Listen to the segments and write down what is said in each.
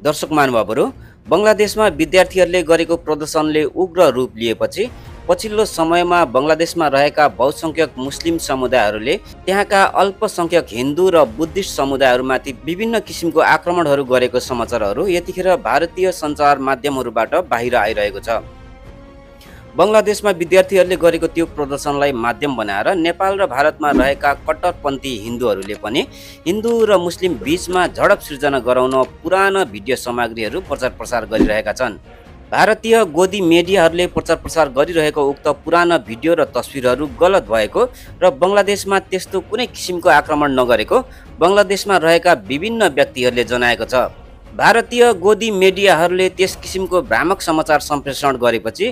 दर्शक महानुभावहरू, बङ्गलादेशमा विद्यार्थीहरूले गरेको प्रदर्शनले उग्र रूप लिएपछि पछिल्लो समयमा बङ्गलादेशमा रहेका बहुसंख्यक मुस्लिम समुदायहरूले त्यहाँका अल्पसंख्यक हिन्दू र बुद्धिस्ट समुदायहरूमाथि विभिन्न किसिमको आक्रमणहरू गरेको समाचारहरू यतिखेर भारतीय सञ्चार माध्यमहरूबाट बाहिर आइरहेको छ। बङ्गलादेशमा विद्यार्थीहरूले गरेको त्यो प्रदर्शनलाई माध्यम बनाएर नेपाल र भारतमा रहेका कट्टरपन्थी हिन्दूहरूले पनि हिन्दू र मुस्लिम बीचमा झडप सिर्जना गराउन पुराना भिडियो सामग्रीहरू प्रचार प्रसार गरिरहेका छन्। भारतीय गोदी मिडियाहरूले प्रचार प्रसार गरिरहेको उक्त पुराना भिडियो र तस्विरहरू गलत भएको र बङ्गलादेशमा त्यस्तो कुनै किसिमको आक्रमण नगरेको बङ्गलादेशमा रहेका विभिन्न व्यक्तिहरूले जनाएको छ। भारतीय गोदी मिडियाहरूले त्यस किसिमको भ्रामक समाचार सम्प्रेषण गरेपछि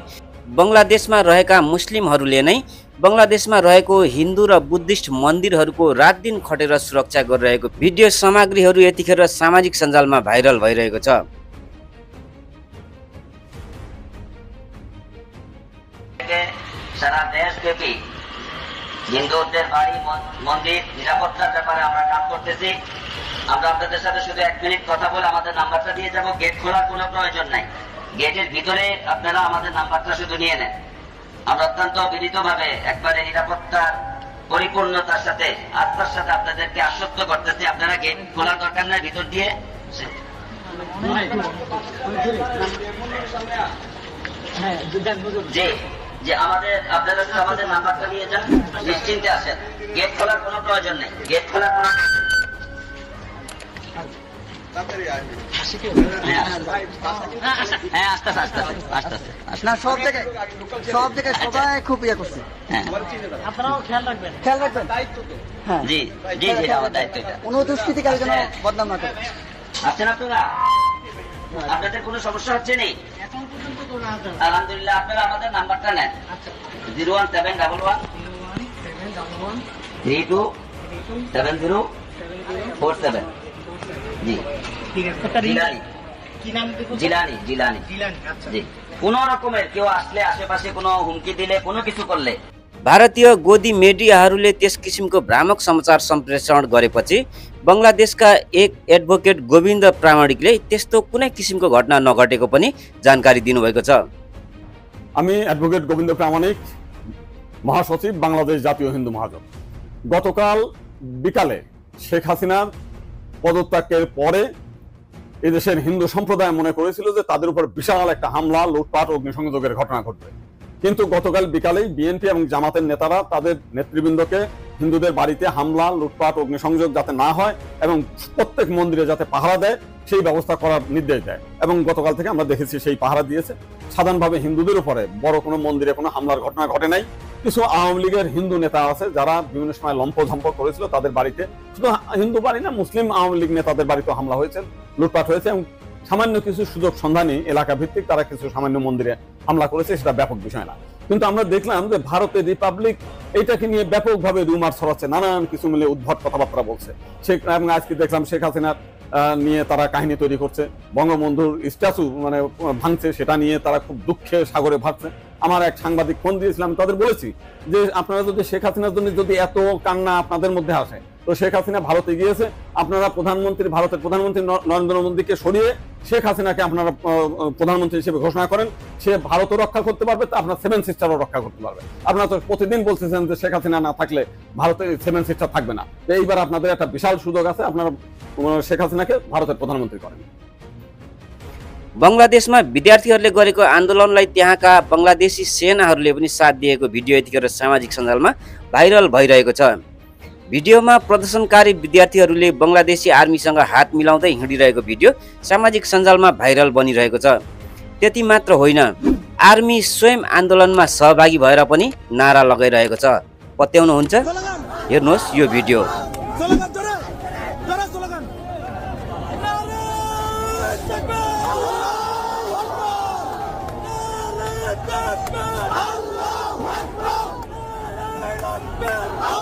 बङ्गलादेशमा रहेका मुस्लिमहरूले नै बङ्गलादेशमा रहेको हिन्दू र बुद्धिस्ट मन्दिरहरूको रात दिन खटेर सुरक्षा गरिरहेको भिडियो सामग्रीहरू यतिखेर सामाजिक सञ्जालमा भाइरल भइरहेको छ। সারা দেশব্যাপী হিন্দুদের বাড়ি মন্দির নিরাপত্তার ব্যাপারে আমরা কাজ করতেছি। আমরা আপনাদের সাথে শুধু 1 মিনিট কথা বলে আমাদের নাম্বারটা দিয়ে যাব। গেট খোলার কোনো প্রয়োজন নাই, গেটের ভিতরে আপনারা আমাদের নাম্বারটা শুধু নিয়ে নেন। আমরা অত্যন্ত বিনীতভাবে একবারে নিরাপত্তার পরিপূর্ণতার সাথে আত্মার সাথে আপনাদেরকে আশ্বস্ত করতেছি, আপনারা গেট খোলার দরকার নাই, ভিতর দিয়ে যে আমাদের আপনারা শুধু আমাদের নাম্বারটা নিয়ে যান, নিশ্চিন্তে আসেন। গেট খোলার কোনো প্রয়োজন নেই, গেট খোলার কোনো আপনাদের কোনো সমস্যা হচ্ছে নেই? আলহামদুলিল্লাহ, আপনারা আমাদের নাম্বারটা নেন 01711327047। জি জিলানি জি। কোন রকমের কেউ আসলে আশেপাশে কোনো হুমকি দিলে কোনো কিছু করলে भारतीय गोदी मिडियाहरूले त्यस किसिमको भ्रामक समाचार सम्प्रेषण गरेपछि बङ्गलादेशका एक एडभोकेट गोविन्द प्रामाणिकले त्यस्तो कुनै किसिमको घटना नघटेको पनि जानकारी दिनुभएको छ। আমি অ্যাডভোকেট গোবিন্দ প্রামাণিক, মহাসচিব বাংলাদেশ জাতীয় হিন্দু মহাজোট। গতকাল বিকালে শেখ হাসিনার পদত্যাগের পরে এদেশের হিন্দু সম্প্রদায় মনে করেছিল যে তাদের উপর বিশাল একটা হামলা, লুটপাট, অগ্নিসংযোগের ঘটনা ঘটবে। কিন্তু গতকাল বিকালেই বিএনপি এবং জামাতের নেতারা তাদের নেতৃবৃন্দকে হিন্দুদের বাড়িতে হামলা, লুটপাট, অগ্নিসংযোগ যাতে না হয় এবং প্রত্যেক মন্দিরে যাতে পাহারা দেয় সেই ব্যবস্থা করার নির্দেশ দেয়। এবং গতকাল থেকে আমরা দেখেছি সেই পাহারা দিয়েছে। সাধারণভাবে হিন্দুদের উপরে বড় কোনো মন্দিরে কোনো হামলার ঘটনা ঘটে নাই। কিছু আওয়ামী লীগের হিন্দু নেতা আছে যারা বিভিন্ন সময় লম্পঝম্প করেছিল, তাদের বাড়িতে, শুধু হিন্দু বাড়ি না, মুসলিম আওয়ামী লীগ নেতাদের বাড়িতেও হামলা হয়েছে, লুটপাট হয়েছে এবং সামান্য কিছু সুযোগ সন্ধানী এলাকা ভিত্তিক তারা কিছু সামান্য মন্দিরে হামলা করেছে, সেটা ব্যাপক বিষয় না। কিন্তু আমরা দেখলাম যে ভারতের রিপাবলিক এইটাকে নিয়ে ব্যাপকভাবে রুমার ছড়াচ্ছে, নানান কিছু মিলে উদ্ভট কথাবার্তা বলছে। এবং আজকে দেখলাম শেখ হাসিনার নিয়ে তারা কাহিনী তৈরি করছে, বঙ্গবন্ধুর স্ট্যাচু মানে ভাঙছে, সেটা নিয়ে তারা খুব দুঃখে সাগরে ভাসছে। আমার এক সাংবাদিক ফোন দিয়েছিলাম, তাদের বলেছি যে আপনারা যদি শেখ হাসিনার জন্য যদি এত কান্না আপনাদের মধ্যে আসে, তো শেখ হাসিনা ভারতে গিয়েছে, আপনারা ভারতের প্রধানমন্ত্রী নরেন্দ্র মোদীকে সরিয়ে শেখ হাসিনাকে আপনারা প্রধানমন্ত্রী হিসেবে ঘোষণা করেন, সে ভারতও রক্ষা করতে পারবে, আপনার 7 সিস্টারও রক্ষা করতে পারবে। আপনারা তো প্রতিদিন বলতেছেন যে শেখ হাসিনা না থাকলে ভারতে 7 সিস্টার থাকবে না। এইবার আপনাদের একটা বিশাল সুযোগ আছে, আপনারা শেখ হাসিনাকে ভারতের প্রধানমন্ত্রী করেন। बङ्गलादेशमा विद्यार्थीहरूले गरेको आन्दोलनलाई त्यहाँका बङ्गलादेशी सेनाहरूले पनि साथ दिएको भिडियो यतिखेर सामाजिक सञ्जालमा भाइरल भइरहेको छ। भिडियोमा प्रदर्शनकारी विद्यार्थीहरूले बङ्गलादेशी आर्मीसँग हात मिलाउँदै हिँडिरहेको भिडियो सामाजिक सञ्जालमा भाइरल बनिरहेको छ। त्यति मात्र होइन, आर्मी स्वयं आन्दोलनमा सहभागी भएर पनि नारा लगाइरहेको छ। पत्याउनुहुन्छ? हेर्नुहोस् यो भिडियो। Allah